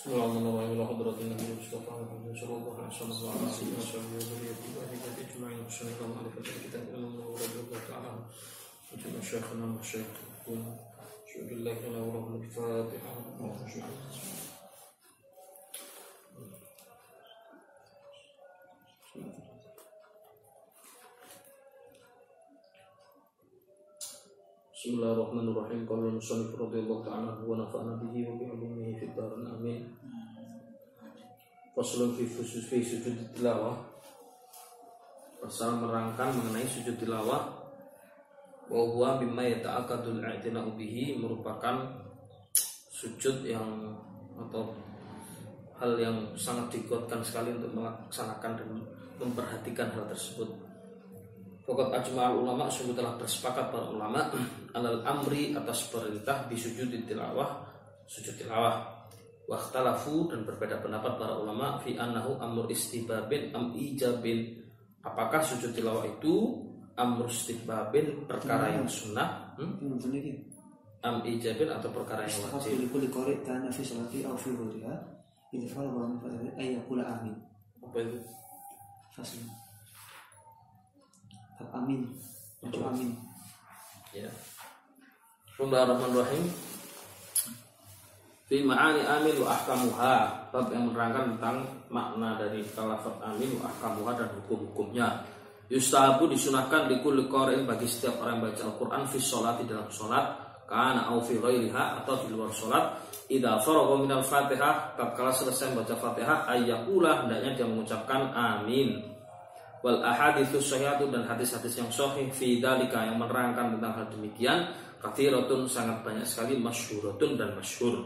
Bismillahirrahmanirrahim. Wa hadratin Nabi Mustafa Muhammad sallallahu alaihi wasallam wa ala alihi wa sahbihi wa ajma'in. Assalamualaikum warahmatullahi wabarakatuh. Wa syekhana wa syekhun. Syukurillah lana wa lahul Fatihah. Bismillahirrahmanirrahim. Qala musannif radhiyallahu ta'ala wa nafa'ana bihi wa bi ulumihi fid darin amin. Faslun fi sujud tilawah. Pasal merangkan mengenai sujud tilawah. Wa huwa mimma yata'akkadul i'tina'u bihi, merupakan sujud yang atau hal yang sangat dikuatkan sekali untuk melaksanakan dan memperhatikan hal tersebut. Faqad ajma'al ulama, sungguh telah bersepakat para ulama alal amri, atas perintah bisujud tilawah, sujud tilawah. Wa ikhtalafu, dan berbeda pendapat para ulama fi annahu amr istihbabin am ijabin, apakah sujud tilawah itu amr istihbabin, perkara yang sunnah, am ijabin, atau perkara yang wajib. Apa itu? Fasli. Amin. Amin. Ya. Bismillahirrahmanirrahim. Fi ma'ani amin wa ahkamuha, bab yang menerangkan tentang makna dari lafaz amin wa ahkamuha dan hukum-hukumnya. Yustahabu, disunahkan likulli qari'in, bagi setiap orang yang baca Al-Qur'an fi sholati, dalam salat, kana au fi ghairiha, atau di luar salat, idza faragha minal Fatihah, tatkala selesai membaca Fatihah, ayyaqula, hendaknya dia mengucapkan amin. Wal ahaditsus shahihatu, dan hadis-hadis yang sahih fi dzalika, yang menerangkan tentang hal demikian, katsiratun, sangat banyak sekali, masyhuratun, dan masyhur.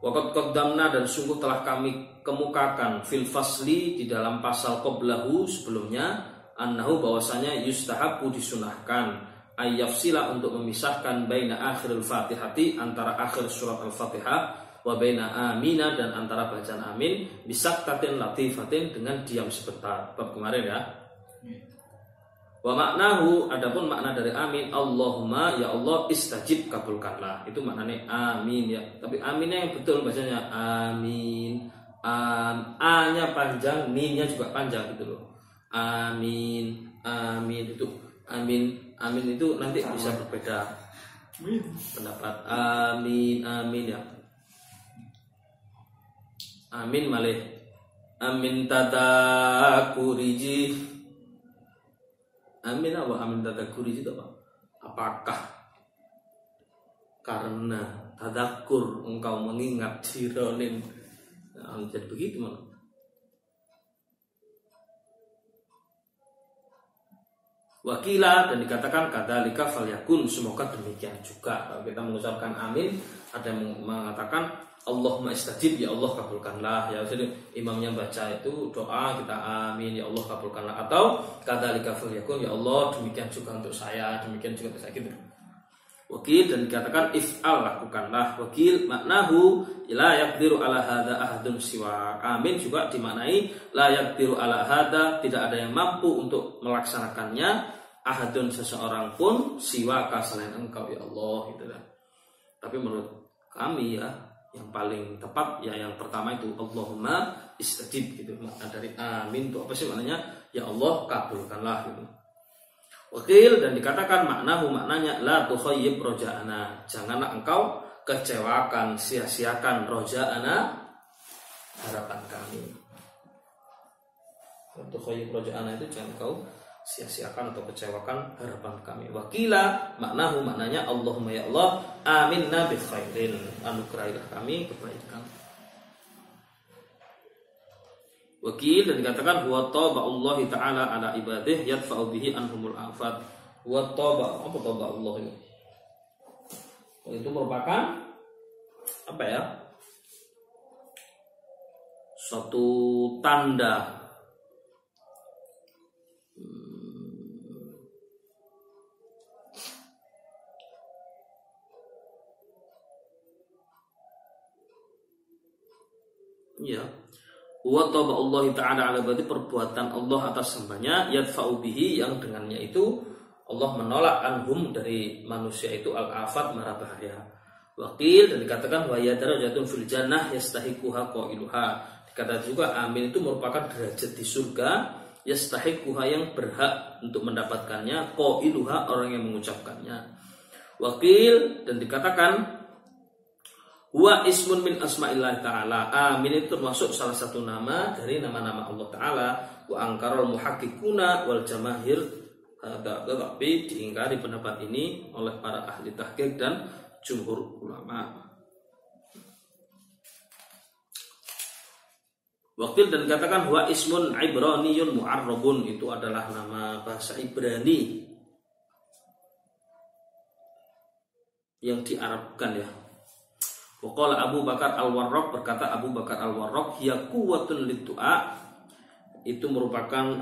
Waqad qaddamna, dan sungguh telah kami kemukakan fil fasli, di dalam pasal qablahu, sebelumnya, annahu, bahwasanya yustahabu, disunahkan, ayyafsila, untuk memisahkan baina akhiril Fatihati, antara akhir surat Al-Fatihah, wa baina amina, dan antara bacaan amin, bisaktatin latifatin, dengan diam sebentar. Bab kemarin ya. Wa maknahu, adapun makna dari amin, Allahumma, ya Allah, istajib, kabulkanlah. Itu maknanya amin ya. Tapi aminnya yang betul bacanya amin. A-nya panjang, min-nya juga panjang gitu loh. Amin, amin itu. Amin itu nanti bisa berbeda pendapat. Amin, amin ya. Amin malih. Amin tadakuriji. Amin apa? Amin tadakuriji itu apa? Apakah karena tadakur engkau mengingat jironin? Nah, jadi begitu man. Wakila, dan dikatakan kadzalika falyakun, semoga demikian juga. Kalau kita mengucapkan amin, ada yang mengatakan Allahumma istajib, ya Allah kabulkanlah. Ya, jadi imamnya baca itu doa, kita amin, ya Allah kabulkanlah. Atau kadzalika falyakun, ya Allah demikian juga untuk saya, demikian juga untuk saya gitu. Wakil, dan dikatakan if'al, lakukanlah. Wakil maknahu la yaqdiru ala hadza ahadun siwa. Amin juga dimaknai la yaqdiru ala hadza, tidak ada yang mampu untuk melaksanakannya, ahadun, seseorang pun, siwaka, selain engkau ya Allah gitu kan. Tapi menurut kami ya, yang paling tepat ya yang pertama itu Allahumma istajib gitu. Makna dari amin itu apa sih maknanya? Ya Allah kabulkanlah gitu. Wakil, dan dikatakan maknanya la tukhayyib roja'ana, janganlah engkau kecewakan, sia-siakan roja'ana, harapan kami. Tukhayyib roja'ana itu jangan engkau sia-siakan atau kecewakan harapan kami. Wakila maknanya Allahumma ya Allah aminna bi khairin, anugerahilah kami kebaikan. Wakil, dan dikatakan huwa taba'ullahi ta'ala ala ibadih yadfa'u bihi anhumul afat. Huwa taba', apa taba'ullah itu? Itu merupakan apa ya? Suatu tanda ya, wa taba'ullahi ta'ala ala ibadi, perbuatan Allah atas hambanya, yadfa'u bihi, yang dengannya itu Allah menolak anhum, dari manusia itu, al-afat, mara bahaya. Wakil dan dikatakan wa ya darajatun fil jannah yastahiquha qailuha. Dikatakan juga amin itu merupakan derajat di surga yastahiquha yang berhak untuk mendapatkannya, qailuha orang yang mengucapkannya. Wakil dan dikatakan huwa ismun min asma'illah ta'ala. Amin itu termasuk salah satu nama dari nama-nama Allah Ta'ala. Wa angkarul muhaqqiquna wal jamahir. Tetapi diingkari pendapat ini oleh para ahli tahqiq dan jumhur ulama. Wakil dan dikatakan huwa ismun ibraniyun mu'arrabun, itu adalah nama bahasa Ibrani yang diarabkan ya. Waqala Abu Bakar Al-Warraq, berkata Abu Bakar Al-Warraq, hiya quwwatun lid-du'a, itu merupakan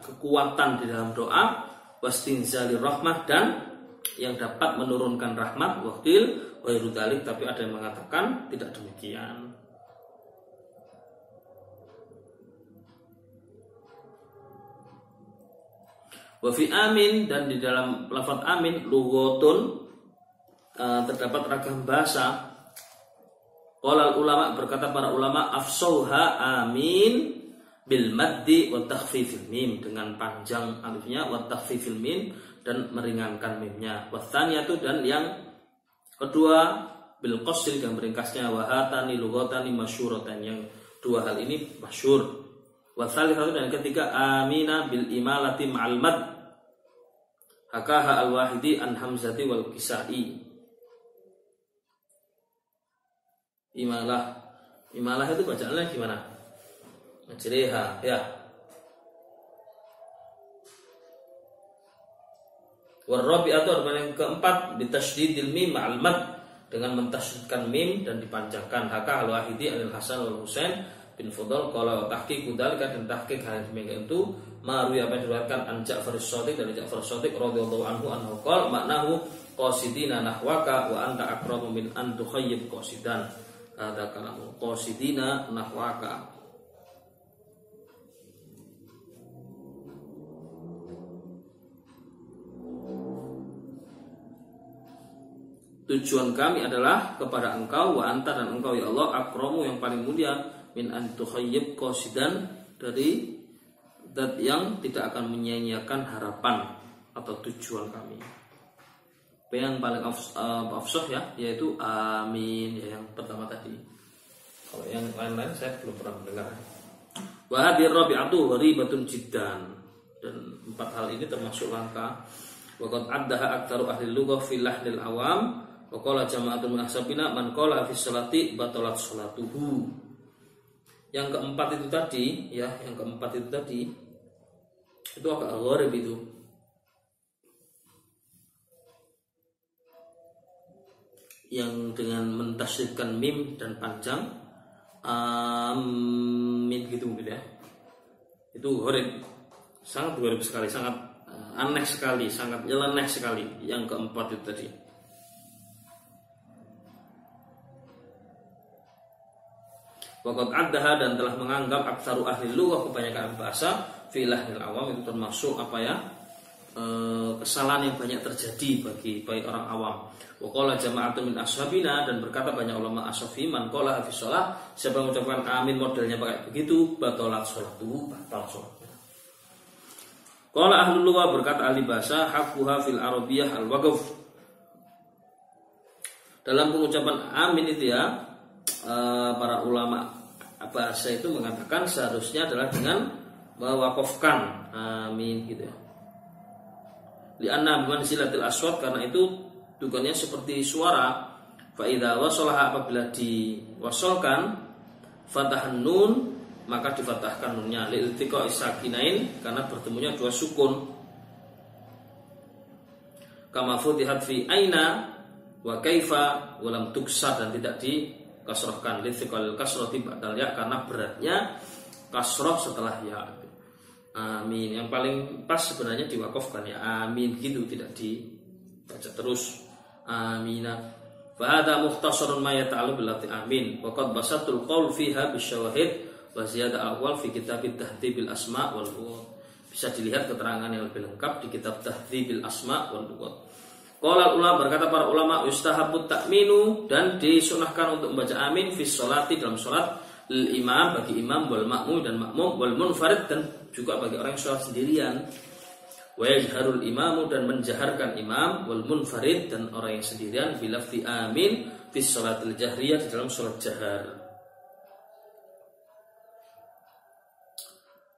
kekuatan di dalam doa, wastinzalir rahmah, dan yang dapat menurunkan rahmat. Wakil wa irudalik, tapi ada yang mengatakan tidak demikian. Wa fi amin, dan di dalam lafaz amin lughatun, terdapat ragam bahasa. Qala ulama, berkata para ulama, afsauha amin bil maddi wa takhfifil mim, dengan panjang alifnya, wa takhfifil mim, dan meringankan mimnya. Wa tsaniyatu, dan yang kedua bil qasr, yang meringkasnya. Wa hatani lughatani masyhuratan, yang dua hal ini masyhur. Wa tsalitsatu, dan ketiga amina bil imalati ma'al mad, hakaha al-Wahidi an Hamzati wal Kisai. Imalah itu bacaannya gimana? Majriha ya. Warabi'atu, yang keempat bitasydidil mim ma'al mad, dengan mentasydidkan mim dan dipanjangkan. Haka al-Wahidi anil Hasan wal Husain bin Fudal qala tahqiq dzalika, dan tahqiq hal itu ma'ruwi, apa yang diriwayatkan an Ja'far as-Shadiq, dari Ja'far as-Shadiq radhiyallahu anhu annahu qala maknahu qasidina nahwaka wa anta aqrabu min an tukhayyib qasidan. Ada kalamu qasidina nahwaka. Tujuan kami adalah kepada engkau, wa anta, dan engkau ya Allah, akramu, yang paling mulia, min an tukhayyib qasidan, dari zat yang tidak akan menyia-nyiakan harapan atau tujuan kami. Yang paling afsah ya, yaitu amin ya, yang pertama tadi. Kalau yang lain-lain saya belum pernah mendengar. Wa hadhihi rabi'atu gharibatun jiddan, dan empat hal ini termasuk langka. Wa qad addaha aktsaru ahli lughah fil lahnil awam, wa qala jama'atun min ashabina man qala fi sholati batalat sholatuhu. Yang keempat itu tadi ya, itu agak gharib itu. Yang dengan mentasydidkan mim dan panjang amin gitu mungkin ya. Itu gharib, sangat gharib sekali, sangat aneh sekali, sangat nyeleneh sekali. Yang keempat itu tadi. Waqad addaha, dan telah menganggap aktsaru ahli lughah, kebanyakan bahasa, fi lahnil awam, itu termasuk kesalahan yang banyak terjadi bagi orang awam. Wa qala jama'atun min ashabina, dan berkata banyak ulama ashabi, man qala fi shalah, siapa yang mengucapkan amin modelnya pakai begitu, batalat sholatuhu, batal salatnya. Qala ahlul lughah, berkata ahli bahasa, haquha fil arabiyyah al-waqf. Dalam pengucapan amin itu ya, para ulama bahasa itu mengatakan seharusnya adalah dengan mewakafkan amin gitu ya. Li'anna bimanzilatil aswat, karena itu dukunnya seperti suara. Fa idza wasalaha, apabila diwasolkan, fatahan nun, maka difatahkan nunnya, li'iltiqa'i sakinain, karena bertemunya dua sukun. Kama futihat fi aina wa kaifa wa lam tuksar, dan tidak dikasrohkan, li'iltiqa'il kasrati ba'dal ya, karena beratnya kasroh setelah ya. Amin, yang paling pas sebenarnya diwakafkan ya, amin gitu, tidak dibaca terus amina. Fa hadza mukhtasarun ma yata'allu bil lafzi amin, wa qad basatul qaul fiha bisyawahid wa ziyada awal fi kitab tahdhibil asma wal lughat. Bisa dilihat keterangan yang lebih lengkap di kitab tahdhibil asma wal lughat. Qala ulama, berkata para ulama, yustahabut ta'minu, dan disunahkan untuk membaca amin fi sholati, dalam sholat, lil imam, bagi imam, wal makmum dan makmum, wal munfarid, dan juga bagi orang yang sholat sendirian. Wa yajharul imamu, dan menjaharkan imam, wal munfarid, dan orang yang sendirian, bilafzi amin fi sholatil jahriyah, di dalam sholat jahar.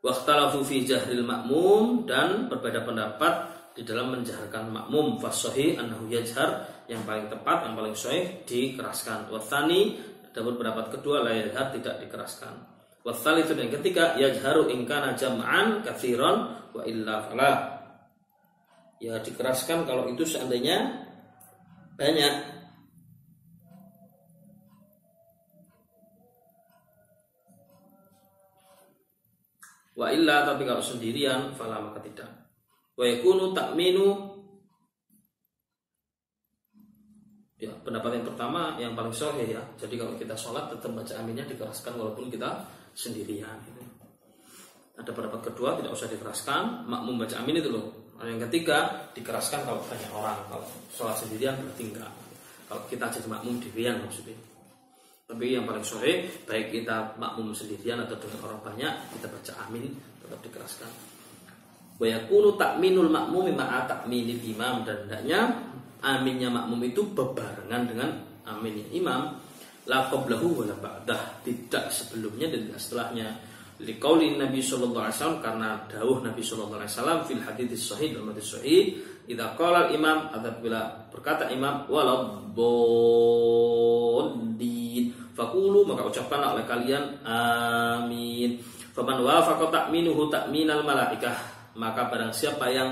Waqtalafu fi jahril makmum, dan berbeda pendapat di dalam menjaharkan makmum. Fasohi annahu yajhar, yang paling tepat, yang paling sahih dikeraskan. Wathani, ada pendapat kedua, la yajhar, tidak dikeraskan. Wathali, itu yang ketiga, yajharu in kana jam'an katsiran wa illa fala, ya dikeraskan kalau itu seandainya banyak. Wa illa, tapi kalau sendirian, fala, maka tidak. Wa yakunu ta'minu, ya pendapat yang pertama yang paling sahih ya. Jadi kalau kita sholat tetap baca aminnya dikeraskan walaupun kita sendirian. Ada pendapat kedua tidak usah dikeraskan, makmum baca amin itu loh. Yang ketiga dikeraskan kalau banyak orang. Kalau sholat sendirian berarti enggak. Kalau kita jadi makmum dirian maksudnya. Tapi yang paling sahih, baik kita makmum sendirian atau dengan orang banyak, kita baca amin tetap dikeraskan. Wa yakunu ta'minul makmumi ma'a ta'minil imam, dan hendaknya aminnya makmum itu bebarengan dengan aminnya imam, la qablahu wa la ba'dah, tidak sebelumnya dan tidak setelahnya. Liqauli Nabi sallallahu alaihi wasallam, karena dawuh Nabi sallallahu alaihi wasallam fil hadits sahih, dalam hadits sahih, idza qala imam, apabila berkata imam, waladdallin, faqulu, maka ucapkanlah oleh kalian amin. Faman wafaqa ta'minuhu ta'minal malaikah, maka barang siapa yang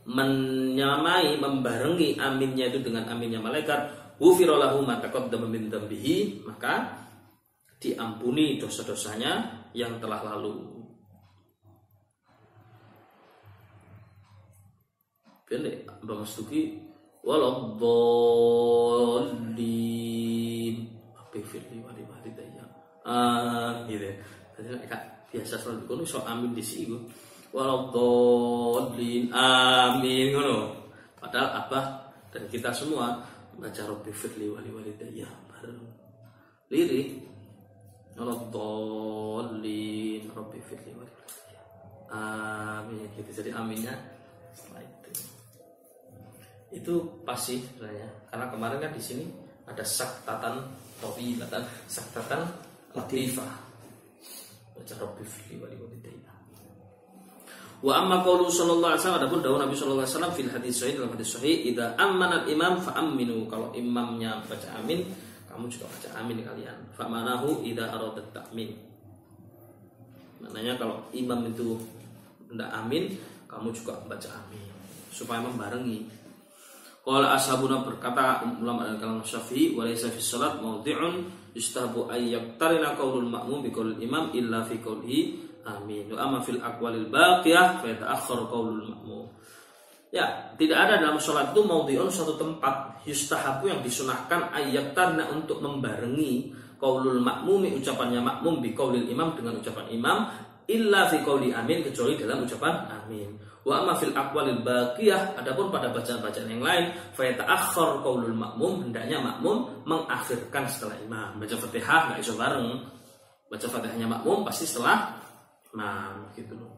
menyamai, membarengi aminnya itu dengan aminnya malaikat, ghufira lahu ma taqaddama min dzambihi, maka diampuni dosa-dosanya yang telah lalu. Pendek, Mbak Mastuki, waladdallin, firli wali walidayya. Gitu. Jadi biasa selalu kono iso amin di sini. Waladdallin, amin ngono. Padahal Abah dan kita semua baca Rabbi firli wali walidayya bareng. Lirik waladdallin, Rabbi firli wali walidayya. Amin gitu. Jadi aminnya setelah itu. Itu pasti sebenarnya. Karena kemarin kan di sini ada saktatan tawilatan, saktatan latifah. Baca Rabbi firli wali walidayya. Wa amma qaulu sallallahu alaihi wasallam, adapun dawuh Nabi sallallahu alaihi wasallam fil hadis sahih, dalam hadis sahih, idza ammana al-imam fa aminu, kalau imamnya baca amin, kamu juga baca amin kalian. Fa manahu idza arada ta'min, maknanya kalau imam itu hendak amin, kamu juga baca amin supaya membarengi. Qala ashabuna, berkata ulama dari kalangan Syafi'i, wa laysa fi shalat mawdi'un yustahabu ay yaqtarina qaulul ma'mum bi qaulil imam illa fi qaulihi amin. Wa amma fil aqwalil baqiyah fa yata'akhkharu qaulul ma'mum. Ya, tidak ada dalam salat itu maudhi'un, suatu tempat yustahabu yang disunahkan ayyaktarna, untuk membarengi qaulul ma'mumi, ucapannya makmum, bi qaulil imam, dengan ucapan imam, illa fi qauli amin, kecuali dalam ucapan amin. Wa amma fil aqwalil baqiyah, adapun pada bacaan-bacaan yang lain, fa yata'akhkhar qaulul ma'mum, hendaknya makmum mengakhirkan setelah imam. Baca Fatihah enggak iso bareng. Baca Fatihahnya makmum pasti setelah imam gitu loh.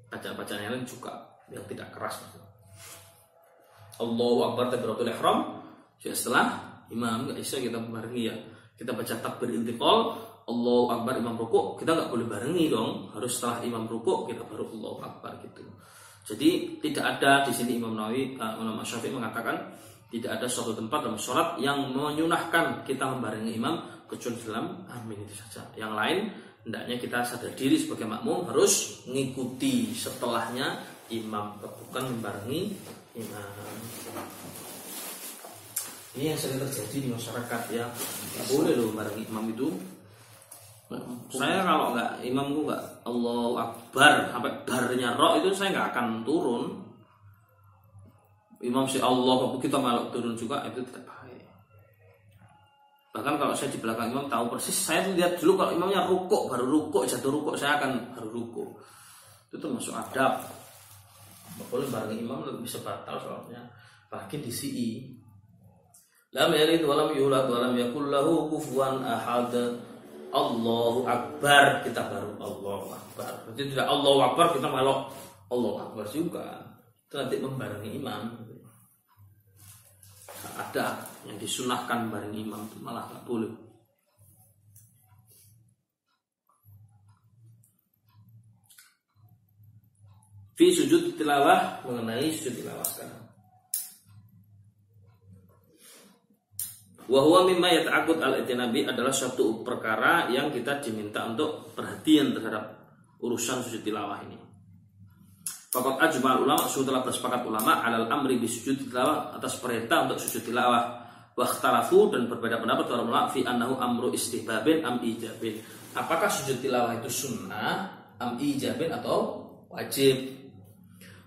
Bacaan-bacaan yang lain juga yang tidak keras. Allahu Akbar takbiratul ihram, setelah imam enggak iso kita barengi ya. Kita baca takbir intiqal, Allahu Akbar imam rukuk, kita nggak boleh barengi dong, harus setelah imam rukuk kita baru Allahu Akbar gitu. Jadi tidak ada di sini Imam Nawawi, Imam Syafi'i mengatakan tidak ada suatu tempat dalam sholat yang menyunahkan kita membarengi imam kecuali dalam amin itu saja. Yang lain hendaknya kita sadar diri sebagai makmum harus mengikuti setelahnya imam, bukan membarengi imam. Ini yang sering terjadi di masyarakat ya. Nggak boleh loh membarengi imam itu. Saya kalau nggak imamku nggak Allahu Akbar sampai barnya roh itu saya nggak akan turun. Imam si Allah kita malah turun juga itu tidak baik. Bahkan kalau saya di belakang imam tahu persis, saya lihat dulu kalau imamnya rukuk, baru rukuk, jatuh rukuk, saya akan baru rukuk. Itu termasuk adab. Boleh barengi imam bisa batal sholatnya. Apalagi di CI. Lam yalid wa lam yulad wa lam yakul lahu kufuwan ahad. Allahu Akbar, kita baru Allahu Akbar. Berarti tidak Allahu Akbar kita melok Allahu Akbar juga. Itu nanti membarengi imam. Ada yang disunahkan barengi imam itu malah nggak boleh. Fi sujud tilawah, mengenai sujud tilawah sekarang. Wa huwa mimma yata'aqqud al-itinabi adalah suatu perkara yang kita diminta untuk perhatian terhadap urusan sujud tilawah ini. Faqad ajma'al ulama, telah bersepakat ulama alal amri bi sujud tilawah, atas perintah untuk sujud tilawah. Wa ikhtalafu, dan berbeda pendapat para ulama fi annahu amru istihbabin am ijabin. Apakah sujud tilawah itu sunnah, am ijabin atau wajib?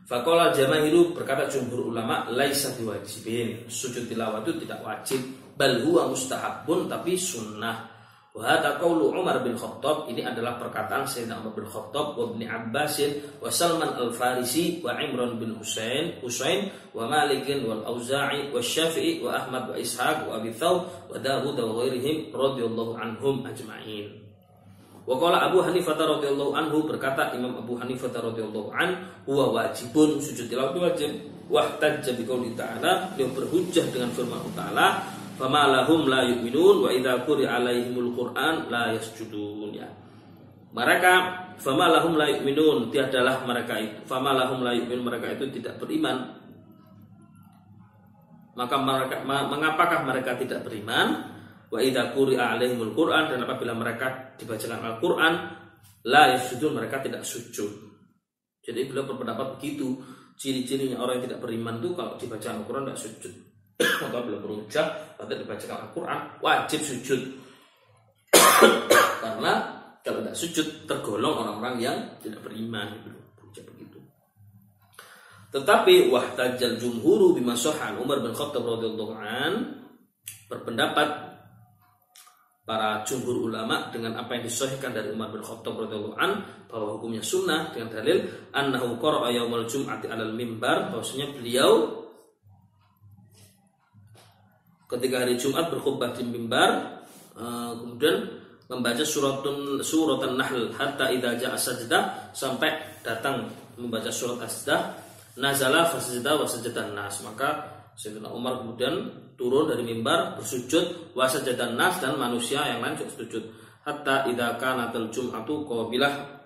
Faqala jamaahiru, berkata jumhur ulama, laisa biwajibin. Sujud tilawah itu tidak wajib, bal huwa mustahabun, tapi sunnah. Wa hadza qaulu Umar bin Khattab, ini adalah perkataan Sayyidina Umar bin Khattab wa Ibnu Abbas wa Salman al-Farisi wa Imran bin Husain wa Malik wal Auza'i wa Syafi'i wa Ahmad wa Ishaq wa Abi Thawb wa Dawud wa ghairihim radhiyallahu anhum ajma'in. Wa qala Abu Hanifah radhiyallahu anhu, berkata Imam Abu Hanifah radhiyallahu an, huwa wajibun, sujud tilawah itu wajib. Wa ihtajja bi qouli ta'ala, beliau berhujjah dengan firman Allah Ta'ala, fama lahum la yu'minun wa idza quri'a alaihimul Qur'an la yasjudun. Ya. Mereka fama lahum la yu'minun, tiadalah mereka itu, fama lahum la yu'minun, mereka itu tidak beriman. Maka mereka, mengapakah mereka tidak beriman? Wa idza quri'a alaihimul Qur'an, dan apabila mereka dibacakan Al-Qur'an la yasjudun, mereka tidak sujud. Jadi beliau berpendapat begitu, ciri-cirinya orang yang tidak beriman itu kalau dibaca Al-Qur'an tidak sujud. Maka beliau berucap pada dibacakan Al-Qur'an wajib sujud. Karena kalau tidak sujud tergolong orang-orang yang tidak beriman, berucap begitu. Tetapi wahtajal jumhuru bima sahha Umar bin Khattab radhiyallahu an, berpendapat para jumhur ulama dengan apa yang disahihkan dari Umar bin Khattab radhiyallahu an, bahwa hukumnya sunnah, dengan dalil annahu qara'a yaumal jum'ati 'alal mimbar, bahwasanya beliau ketika hari Jumat berkhutbah di mimbar, kemudian membaca suratan Nahl hatta idza ja'a sajdah, sampai datang membaca surat as-sajdah, nazala fasajada wa sajadan nas, maka Sayyidina Umar kemudian turun dari mimbar bersujud, wa sajadan nas, dan manusia yang lain juga sujud, hatta idza kanatul jum'atu qabilah,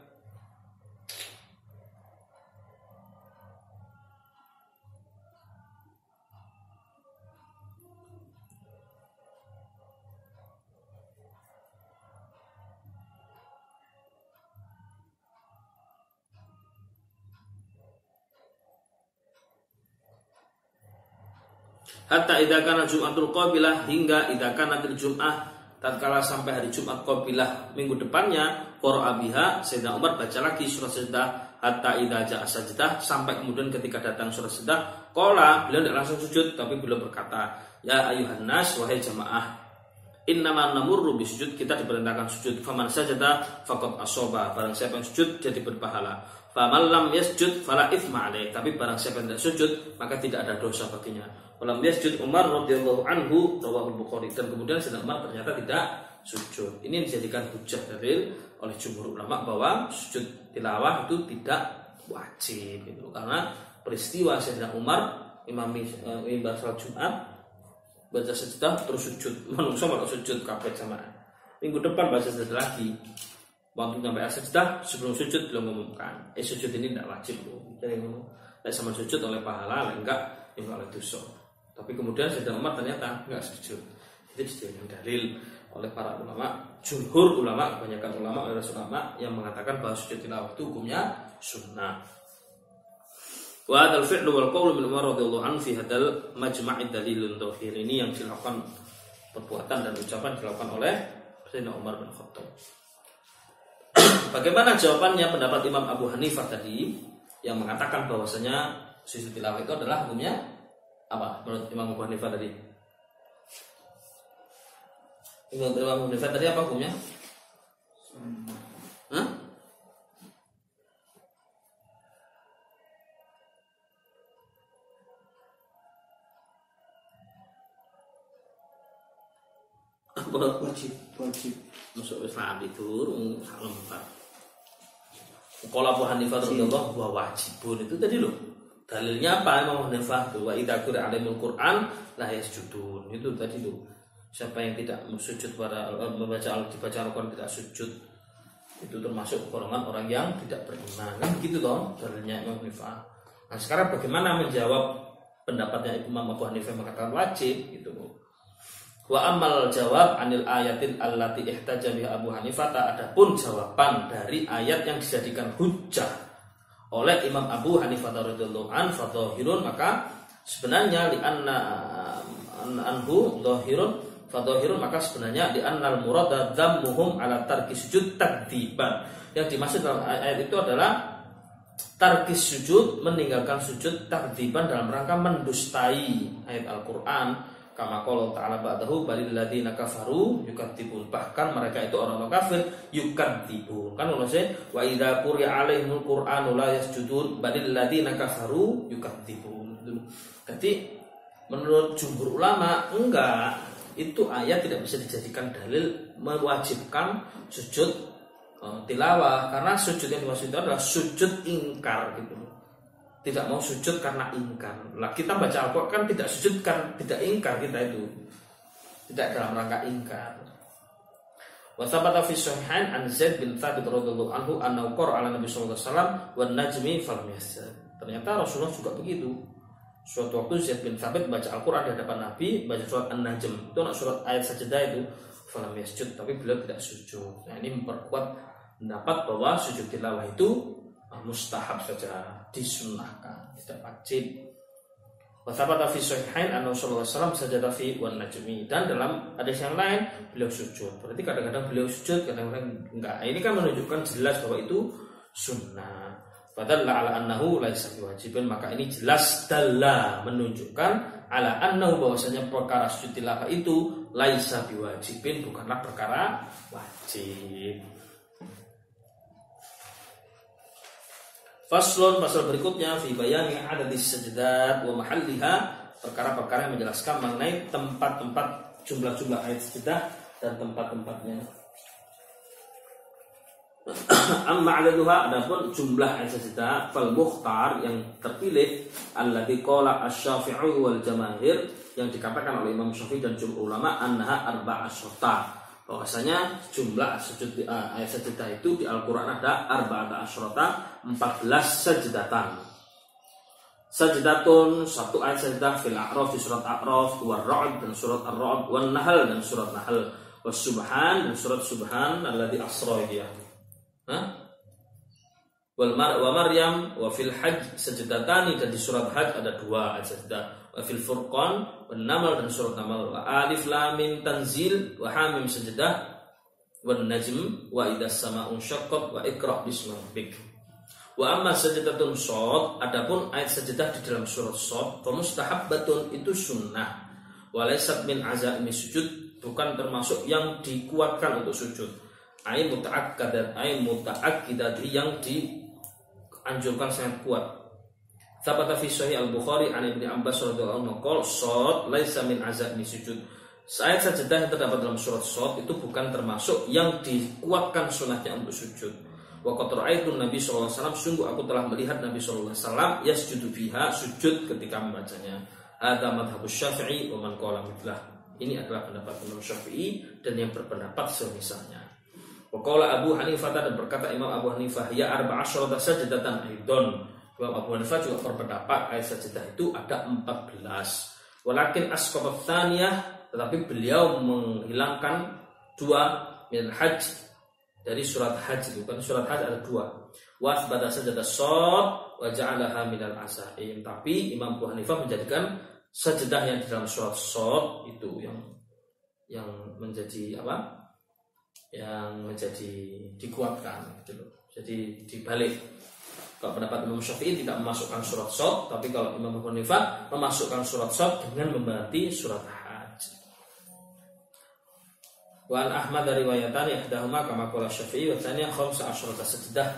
hatta idza kana Jum'atul qabilah, hingga idza kanatil Jum'ah, tatkala sampai hari Jumat qabilah minggu depannya, qara'a biha, Sayyidina Umar baca lagi surat sajdah, hatta idza ja'a sajdah, sampai kemudian ketika datang surat sajdah, qala, beliau tidak langsung sujud, tapi beliau berkata, ya ayuhan nas, wahai jamaah, innama namurru bisujud, kita diperintahkan sujud, faman sajada faqad asaba, barang siapa yang sujud jadi berpahala, faman lam yasjud fala itsma alaih, tapi barang siapa yang tidak sujud maka tidak ada dosa baginya. Walam yasjud Umar radhiyallahu anhu, rawahu Bukhari, dan kemudian Sayyidina Umar ternyata tidak sujud. Ini dijadikan hujjah dalil oleh jumhur ulama bahwa sujud tilawah itu tidak wajib, gitu. Karena peristiwa Sayyidina Umar imami mimbar salat Jumat, baca sajdah terus sujud, manusia malah sujud kabeh jamaah. Minggu depan baca sajdah lagi, waktu sampai sajdah sebelum sujud belum mengumumkan, sujud ini tidak wajib loh. Jadi sama sujud oleh pahala, enggak oleh dosa. Tapi kemudian Sayyidina Umar ternyata enggak sujud. Itu dijadikan dalil oleh para ulama, jumhur ulama, kebanyakan ulama yang mengatakan bahwa sujud tilawah itu hukumnya sunnah. Wa hadzal fi'lu wal qaulu min Umar radhiyallahu anhu fi hadzal majma'i dalilun dhahir, ini yang dilakukan perbuatan dan ucapan dilakukan oleh Sayyidina Umar bin Khattab. Bagaimana jawabannya pendapat Imam Abu Hanifah tadi yang mengatakan bahwasanya sujud tilawah itu adalah hukumnya apa menurut Imam Abu Hanifah tadi? Imam Abu Hanifah tadi apa hukumnya? apa? Wajib. Masuk Islam itu lembar. Qala Abu Hanifah radhiyallahu wa wajibun itu tadi loh. Dalilnya apa Imam Hanifah tuh wa idza qira alimul Quran la yasjudun. Itu tadi loh. Siapa yang tidak sujud pada dibaca Al-Quran tidak sujud itu termasuk golongan orang yang tidak beriman. Kan begitu toh dalilnya Imam Hanifah. Nah, sekarang bagaimana menjawab pendapatnya Imam Abu Hanifah mengatakan wajib gitu. Wa amal jawab anil ayatin allati ihtaja biha Abu Hanifah, adapun jawaban dari ayat yang dijadikan hujjah oleh Imam Abu Hanifah radhiyallahu an fadhahirun, maka sebenarnya li anna anhu dhahirun maka sebenarnya di annal murada dzammuhum ala tarki sujud takdziban. Yang dimaksud dalam ayat itu adalah tarkis sujud, meninggalkan sujud takdziban dalam rangka mendustai ayat Al-Qur'an. Kama qala ta'ala ba'dahu balil ladzina kafaru yukadzibun, bahkan mereka itu orang kafir yukadzibun. Kan Allah say wa idza quri'a 'alaihimul qur'anu la yasjudun balil ladzina kafaru yukadzibun. Jadi menurut jumhur ulama enggak, itu ayat tidak bisa dijadikan dalil mewajibkan sujud tilawah, karena sujud yang dimaksud itu adalah sujud ingkar gitu. Tidak mau sujud karena ingkar. Lah kita baca Al-Qur'an kan tidak sujud kan tidak ingkar, kita itu tidak dalam rangka ingkar. Wa thabata fi sahihain an Zaid bin Thabit radhiyallahu anhu annahu qara'a ala Nabi sallallahu alaihi wasallam wan najmi falam yasjud. Ternyata Rasulullah juga begitu. Suatu waktu Zaid bin Thabit baca Al-Qur'an di hadapan Nabi, baca surat An-Najm. Itu surat ayat sajdah itu falam yasjud, tapi beliau tidak sujud. Nah, ini memperkuat pendapat bahwa sujud tilawah itu mustahab saja, disunnahkan, tidak wajib. Wa thabata fi sahihain anna Rasulullah sallallahu alaihi wasallam sajada fi wan najmi, dan dalam hadis yang lain beliau sujud. Berarti kadang-kadang beliau sujud, kadang-kadang enggak. Ini kan menunjukkan jelas bahwa itu sunnah. Padahal ala annahu laisa biwajibin, maka ini jelas dalla menunjukkan ala annahu bahwasanya perkara sujud tilawah itu laisa biwajibin, bukanlah perkara wajib. Faslun, pasal berikutnya fi bayani adadis sajdat wa mahalliha, perkara-perkara yang menjelaskan mengenai tempat-tempat jumlah-jumlah ayat sajdah dan tempat-tempatnya. Amma adaduha, adapun jumlah ayat sajdah fal mukhtar, yang terpilih alladzi qala asy-Syafi'i wal jamaahir, yang dikatakan oleh Imam Syafi'i dan jumhur ulama annaha arba'asyata, bahwasanya jumlah sujud ayat sajdah itu di Al-Qur'an ada 14 sajdatan. Sajdatun, satu ayat sajdah fil A'raf, di surat A'raf, war Ra'd dan surat Ar-Ra'd, wan Nahl dan surat Nahl, was Subhan dan surat Subhan alladzi asra dia. Wa Maryam wa fil Hajj sajdatani, dan di surat Hajj ada 2 ayat sajdah. Wa fil Furqan wan Naml dan surat Naml, wa Alif Lam Mim Tanzil wa Hamim sajdah, wan Najm wa idas sama'un syaqqat wa Iqra bismi rabbik. Wa amma sajdatun Shad, adapun ayat sajdah di dalam surat Shad, fa mustahabbatun, itu sunnah, wa laysat min azaimi sujud, bukan termasuk yang dikuatkan untuk sujud. Ai muta'akkadat, ai muta'akkidat, yang dianjurkan sangat kuat. Thabata fi sahih al-Bukhari an Ibnu Abbas radhiyallahu anhu qol shad laisa min azaimi sujud. Ayat sajdah yang terdapat dalam surat Shad itu bukan termasuk yang dikuatkan sunahnya untuk sujud. Wa qad ra'aitu Nabi sallallahu alaihi wasallam, sungguh aku telah melihat Nabi sallallahu alaihi wasallam yasjudu biha, sujud ketika membacanya. Ada madhabus Syafi'i wa man qala mithlah. Ini adalah pendapat Imam Syafi'i dan yang berpendapat semisalnya. Wa qala Abu Hanifah, dan berkata Imam Abu Hanifah, ya 14 sajdatan aidon. Imam Abu Hanifah juga berpendapat ayat sajdah itu ada 14. Walakin asqatat tsaniyah, tetapi beliau menghilangkan 2 min Hajj, dari surat Hajj itu kan surat Hajj ada 2. Wa asbata sajdah Shad wa ja'alaha minal asaim, tapi Imam Abu Hanifah menjadikan sajdah yang di dalam surat Shad itu yang menjadi apa? Yang menjadi dikuatkan gitu loh. Jadi dibalik. Kalau pendapat Imam Syafi'i tidak memasukkan surat Shad, tapi kalau Imam Abu Hanifah memasukkan surat Shad dengan memberati surat Hajj. Wa an Ahmad dari riwayatan ihdahuma kama qala Syafi'i wa tsaniyah 15 sajdah.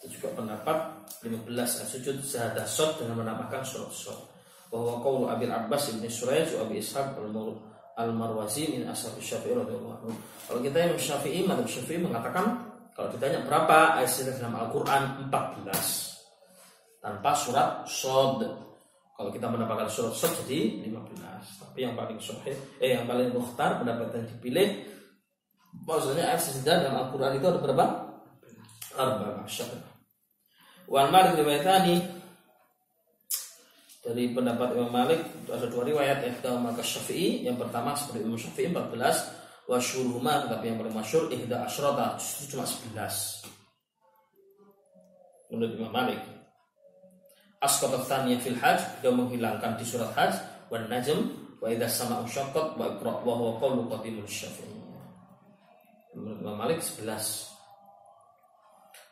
Itu juga pendapat 15 sujud sahadah Shad dengan menambahkan surat Shad. Wa huwa qaulu Abil Abbas bin Surayj wa Abi Ishaq Al-Marwazi min ashabi Syafi'i radhiyallahu anhu. Kalau kita yang Syafi'i, madzhab Syafi'i mengatakan kalau ditanya berapa ayat sajadah dalam Al-Qur'an 14 tanpa surat Shad. Kalau kita menambahkan surat Shad jadi 15. Tapi yang paling sahih yang paling mukhtar pendapat yang dipilih maksudnya ayat sajadah dalam Al-Qur'an itu ada berapa? 14. Wal Malik riwayatani dari pendapat Imam Malik ada dua riwayat maka Syafi'i yang pertama seperti Imam Syafi'i 14 wa syuruhuma tapi yang paling masyhur ihda asyrata justru cuma 11 menurut Imam Malik. Asqatat tsaniyah fil hajj dia menghilangkan di surat hajj wan najm wa idza sama'u syaqqat wa iqra wa huwa qaulu qatimul Syafi'i. Menurut Imam Malik 11.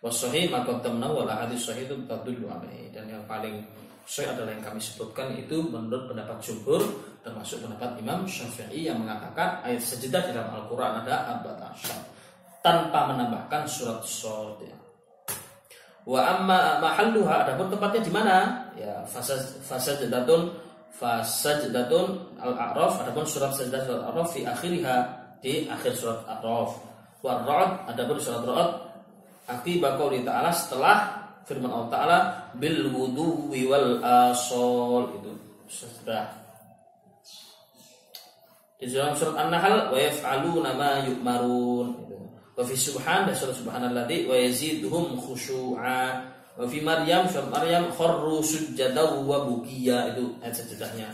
Wa sahih ma qaddamna wa la hadis sahih tadullu alaihi dan yang paling sahih adalah yang kami sebutkan itu menurut pendapat jumhur termasuk pendapat Imam Syafi'i yang mengatakan ayat sajadah di dalam Al-Qur'an ada 14 tanpa menambahkan surat Shad. Wa amma mahalluha adapun tempatnya di mana? Ya fasajdatun Al-A'raf adapun surat sajadah surat Al-A'raf fi akhiriha di akhir surat Al-A'raf. Wa Ra'd adapun surat Ra'd akibat qauli ta'ala setelah firman Allah Ta'ala bil wudu'i wal asol itu sudah di dalam surat An-Nahl wa yaf'aluna ma yu'marun itu. Wa fi subhan dan surat subhanalladzi wa yaziduhum khushu'a wa fi Maryam surat Maryam kharru sujjadan wa bukiya itu ayat sajadahnya.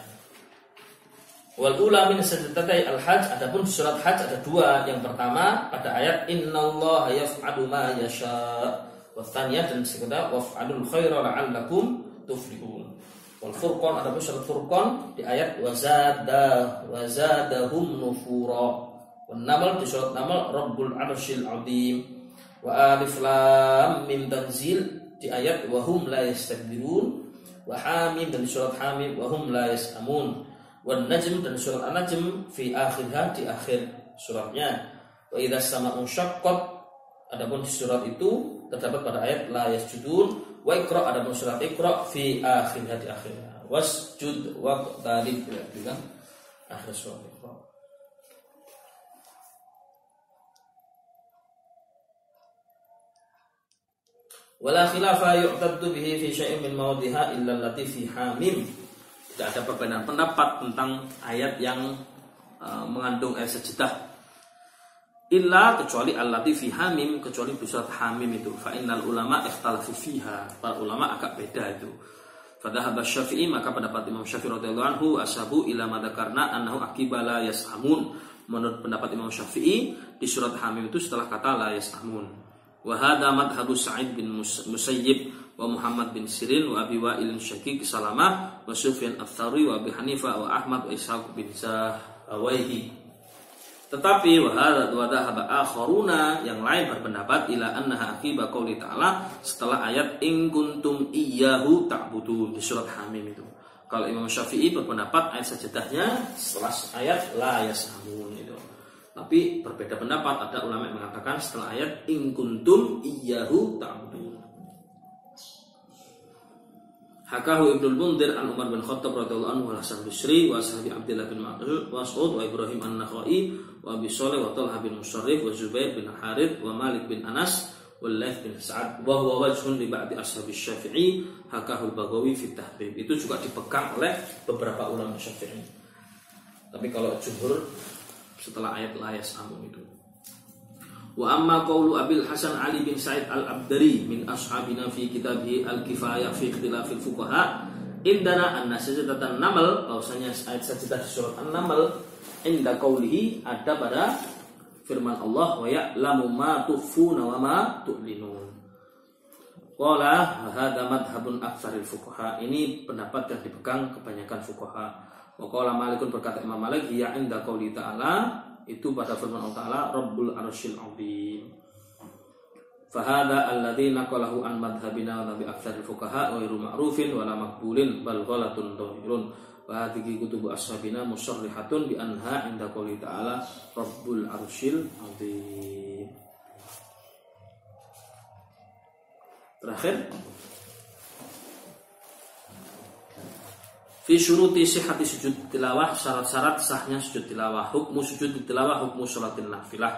Wal ula min sajdatai al-hajj adapun surat hajj ada dua yang pertama pada ayat innallaha yaf'alu ma yasha' Wathaniya dan sekedar waf'alul khaira la'allakum tuflihun. Wal Furqan ada surat Furqan di ayat wazadahum nufura. Wan Naml di surat Naml Rabbul Arsyil Azim. Wa alif lam mim tanzil di ayat wa hum la yastakbirun. Wa Hamim dan di surat Hamim wa hum la yasamun. Wan Najm dan surat An-Najm fi akhirha di akhir suratnya. Wa idza sama'u syaqqat adapun di surat itu terdapat pada ayat la yasjudun wa iqra adapun surat iqra fi akhirnya di akhirnya wasjud wa qtarib bilang akhir surat iqra. Wala khilafa yu'taddu bihi fi syai'in min mawadhiha illa allati fi Hamim. Tidak ada perbedaan pendapat tentang ayat yang mengandung ayat sajadah illa kecuali allati fi Hamim kecuali di surat Hamim itu fa innal ulama ikhtalafu fiha para ulama agak beda itu. Fadhahaba Syafi'i maka pendapat Imam Syafi'i radhiyallahu anhu ashabu ila madzakarna annahu aqibala yasamun. Menurut pendapat Imam Syafi'i di surat Hamim itu setelah kata la yasamun. Wa hadha madhhabu Sa'id bin Musayyib wa Muhammad bin Sirin wa Abi Wa'il Syaqiq Salamah wa Sufyan Ats-Tsauri wa Abi Hanifah wa Ahmad wa Ishaq bin Zahawaihi. Tetapi wadahaba akharuna yang lain berpendapat ila annaha aqiba qouli ta'ala setelah ayat in kuntum iyyahu ta'budun di surat Hamim itu. Kalau Imam Syafi'i berpendapat ayat sajadahnya setelah ayat la yasamun itu. Tapi berbeda pendapat, ada ulama yang mengatakan setelah ayat in kuntum iyyahu ta'budun. Hakahu Ibnul Munzir an Umar bin Khattab radhiyallahu anhu wa Hasan Bisri wa Sahabi Abdullah bin Mas'ud wa Ibrahim an-Nakhai wa Abi Shalih wa Talha bin Musarrif wa Zubair bin Harith wa Malik bin Anas wa Laits bin Sa'ad wa huwa wajhun li ba'di ashabi Syafi'i hakahu al-Baghawi fi Tahdhib. Itu juga dipegang oleh beberapa ulama Syafi'i. Tapi kalau jumhur setelah ayat la yasamun itu. Wa amma qaulu Abil Hasan Ali bin Sa'id al-Abdari min ashabina fi kitabih al-Kifayah fi ikhtilafil fuqaha indana anna sajdatan Naml bahwasanya ayat sajadah di surat An-Naml inda qaulihi ada pada firman Allah wa ya'lamu ma tukhfuna wa ma tu'linun. Qala hadza madhhabun aktsaril fuqaha. Ini pendapat yang dipegang kebanyakan fuqaha. Wa qala Malikun berkata Imam Malik ya inda qauli ta'ala itu pada firman Allah Ta'ala Rabbul Arsyil Azim. Fahada alladzi naqalahu an madhhabina wa bi aktsaril fuqaha wa ghairu ma'rufin wa la maqbulin bal ghalatun dhahirun. Wa hadhihi kutubu ashabina musarrihatun bi anha inda qouli ta'ala Rabbul Arsyil Azim. Terakhir Fi syuruti sihhati sujud tilawah, syarat-syarat sahnya sujud tilawah. Hukmu sujud tilawah, hukmu sholatin nafilah.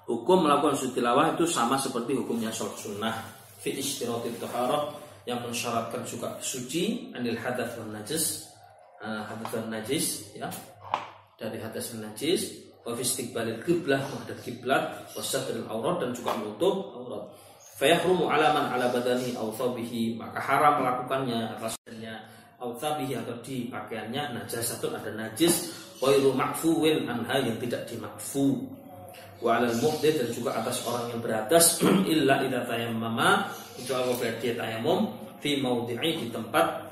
Hukum melakukan sujud tilawah itu sama seperti hukumnya sholat sunnah. Fi ishtiratit taharah, yang mensyaratkan juga suci anil hadath wan najis, hadath wan najis ya, dari hadas dan najis. Wa fi istiqbalil qiblah, menghadap kiblat, wa satril aurat, dan juga menutup aurat. Fa yahrumu alaman ala badani aw thawbihi, maka haram melakukannya atas badannya autabihi, atau di pakaiannya, najasatun, ada najis, ghairu ma'fuwin anha, yang tidak dimakfu, wa 'alal muhdits, dan juga atas orang yang berhadas, illa idza tayammama, kecuali apabila dia tayamum, fi maudhi'i, di tempat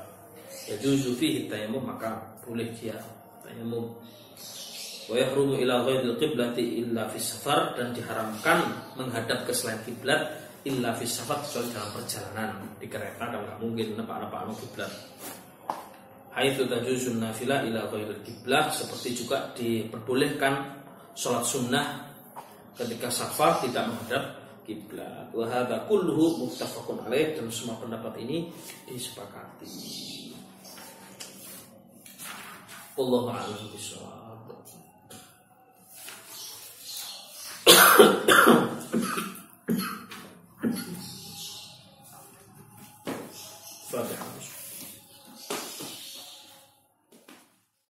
yajuzu fihi tayammum, maka boleh dia tayamum. Wa yahrumu ila ghairil qiblati illa fi safar, dan diharamkan menghadap ke selain kiblat illa fi safar, kecuali dalam perjalanan. Di kereta kan enggak mungkin nampak kiblat. Haitsu tajuzun nafilah ila ghairil qiblah, seperti juga diperbolehkan sholat sunnah ketika safar tidak menghadap kiblat. Wa hadza kulluhu muttafaqun alaih, dan semua pendapat ini disepakati. Wallahu a'lam bishawab.